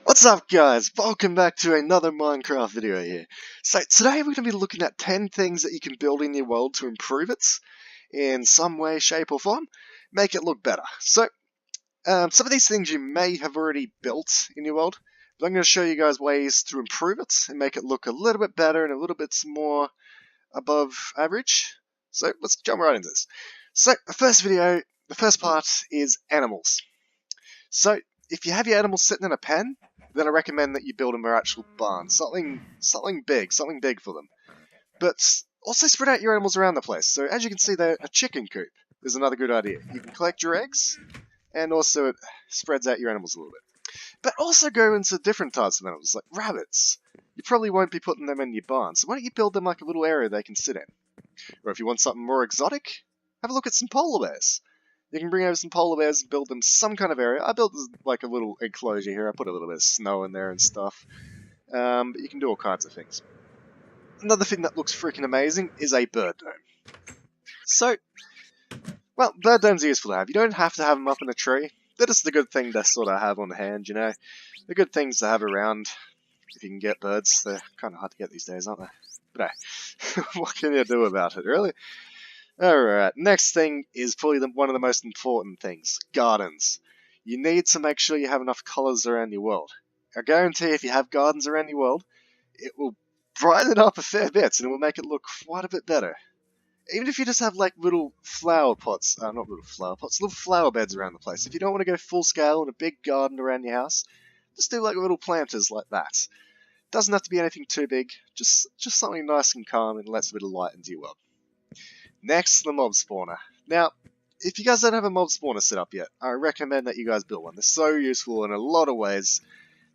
What's up guys, welcome back to another Minecraft video here. So today we're going to be looking at 10 things that you can build in your world to improve it in some way, shape or form, make it look better. So some of these things you may have already built in your world, but I'm going to show you guys ways to improve it and make it look a little bit better and a little bit more above average. So let's jump right into this. So the first part is animals. So if you have your animals sitting in a pen, then I recommend that you build them an actual barn. Something big for them. But also spread out your animals around the place. So as you can see there, a chicken coop is another good idea. You can collect your eggs, and also it spreads out your animals a little bit. But also go into different types of animals, like rabbits. You probably won't be putting them in your barn, so why don't you build them like a little area they can sit in? Or if you want something more exotic, have a look at some polar bears. You can bring over some polar bears and build them some kind of area. I built like a little enclosure here. I put a little bit of snow in there and stuff. But you can do all kinds of things. Another thing that looks freaking amazing is a bird dome. So, well, bird domes are useful to have. You don't have to have them up in a tree. They're just a good thing to sort of have on hand, you know. They're good things to have around if you can get birds. They're kind of hard to get these days, aren't they? But hey, what can you do about it, really? Alright, next thing is probably one of the most important things, gardens. You need to make sure you have enough colours around your world. I guarantee if you have gardens around your world, it will brighten it up a fair bit and it will make it look quite a bit better. Even if you just have like little flower pots, little flower beds around the place. If you don't want to go full scale in a big garden around your house, just do like little planters like that. Doesn't have to be anything too big, just something nice and calm and lets a bit of light into your world. Next, the mob spawner. Now, if you guys don't have a mob spawner set up yet, I recommend that you guys build one. They're so useful in a lot of ways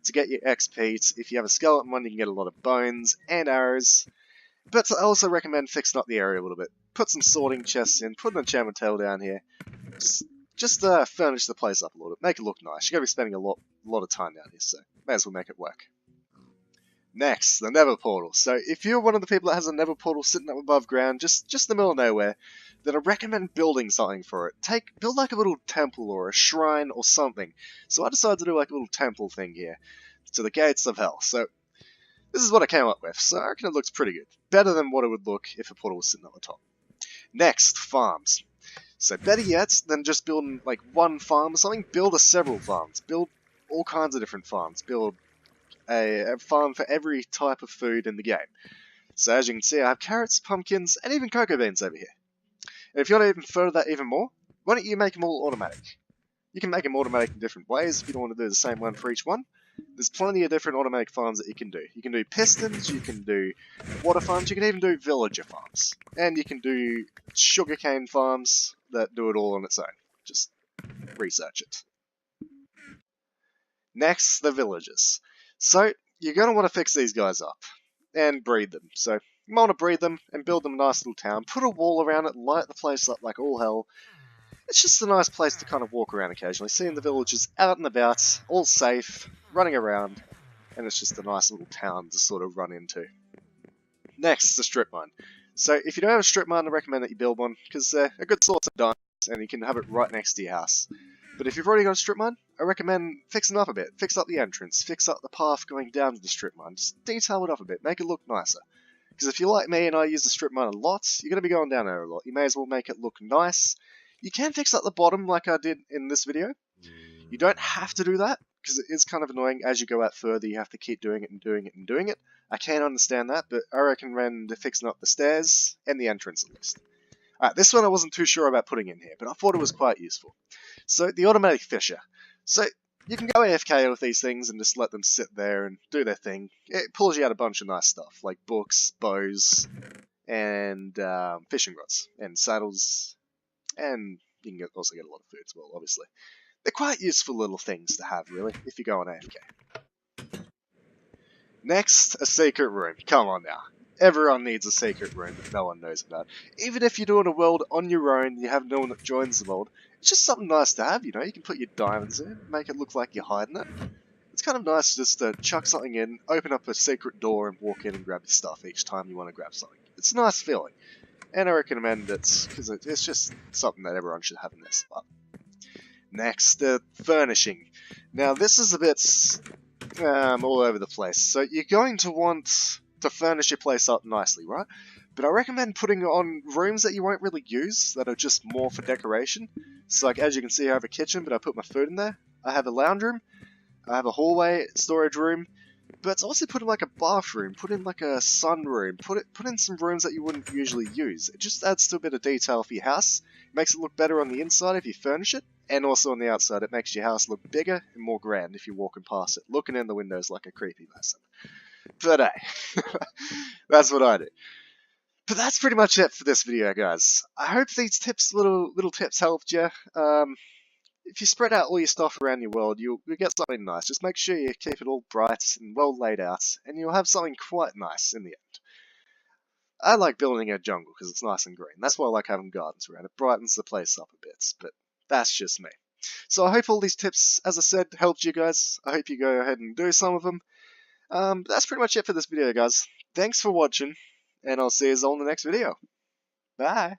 to get your XP. If you have a skeleton one, you can get a lot of bones and arrows. But I also recommend fixing up the area a little bit. Put some sorting chests in, put an enchantment table down here. Just furnish the place up a little bit, make it look nice. You're going to be spending a lot of time down here, so may as well make it work. Next, the Nether Portal. So if you're one of the people that has a Nether Portal sitting up above ground, just in the middle of nowhere, then I recommend building something for it. Build like a little temple or a shrine or something. So I decided to do like a little temple thing here to the gates of hell. So this is what I came up with. So I reckon it looks pretty good. Better than what it would look if a portal was sitting on the top. Next, farms. So better yet than just building like one farm or something, build several farms. Build all kinds of different farms. Build a farm for every type of food in the game. So as you can see, I have carrots, pumpkins, and even cocoa beans over here. And if you want to even further that even more, why don't you make them all automatic? You can make them automatic in different ways if you don't want to do the same one for each one. There's plenty of different automatic farms that you can do. You can do pistons, you can do water farms, you can even do villager farms. And you can do sugarcane farms that do it all on its own. Just research it. Next, the villagers. So, you're going to want to fix these guys up, and breed them. So, you want to breed them, and build them a nice little town, put a wall around it, light the place up like all hell. It's just a nice place to kind of walk around occasionally, seeing the villagers out and about, all safe, running around, and it's just a nice little town to sort of run into. Next, the strip mine. So, if you don't have a strip mine, I recommend that you build one, because they're a good source of diamonds, and you can have it right next to your house. But if you've already got a strip mine, I recommend fixing it up a bit. Fix up the entrance, fix up the path going down to the strip mine. Just detail it up a bit, make it look nicer. Because if you're like me and I use the strip mine a lot, you're going to be going down there a lot. You may as well make it look nice. You can fix up the bottom like I did in this video. You don't have to do that, because it is kind of annoying. As you go out further, you have to keep doing it and doing it and doing it. I can understand that, but I recommend fixing up the stairs and the entrance at least. Alright, this one I wasn't too sure about putting in here, but I thought it was quite useful. So, the automatic fissure. So, you can go AFK with these things and just let them sit there and do their thing. It pulls you out a bunch of nice stuff, like books, bows, and fishing rods, and saddles, and you can also get a lot of food as well, obviously. They're quite useful little things to have, really, if you go on AFK. Next, a secret room. Come on now. Everyone needs a secret room that no one knows about. Even if you're doing a world on your own, you have no one that joins the world, it's just something nice to have, you know. You can put your diamonds in, make it look like you're hiding it. It's kind of nice just to chuck something in, open up a secret door and walk in and grab your stuff each time you want to grab something. It's a nice feeling. And I recommend it, because it's just something that everyone should have in their spot. Next, furnishing. Now this is a bit all over the place. So you're going to want to furnish your place up nicely, right? But I recommend putting on rooms that you won't really use, that are just more for decoration. So like, as you can see, I have a kitchen, but I put my food in there. I have a lounge room. I have a hallway storage room. But also put in like a bathroom, put in like a sunroom, put in some rooms that you wouldn't usually use. It just adds to a bit of detail for your house. It makes it look better on the inside if you furnish it, and also on the outside it makes your house look bigger and more grand if you're walking past it, looking in the windows like a creepy person. But hey, that's what I do. But that's pretty much it for this video, guys. I hope these tips, little tips, helped you. If you spread out all your stuff around your world, you'll get something nice. Just make sure you keep it all bright and well laid out, and you'll have something quite nice in the end. I like building a jungle because it's nice and green. That's why I like having gardens around. It brightens the place up a bit, but that's just me. So I hope all these tips, as I said, helped you guys. I hope you go ahead and do some of them. That's pretty much it for this video, guys. Thanks for watching, and I'll see you all in the next video. Bye!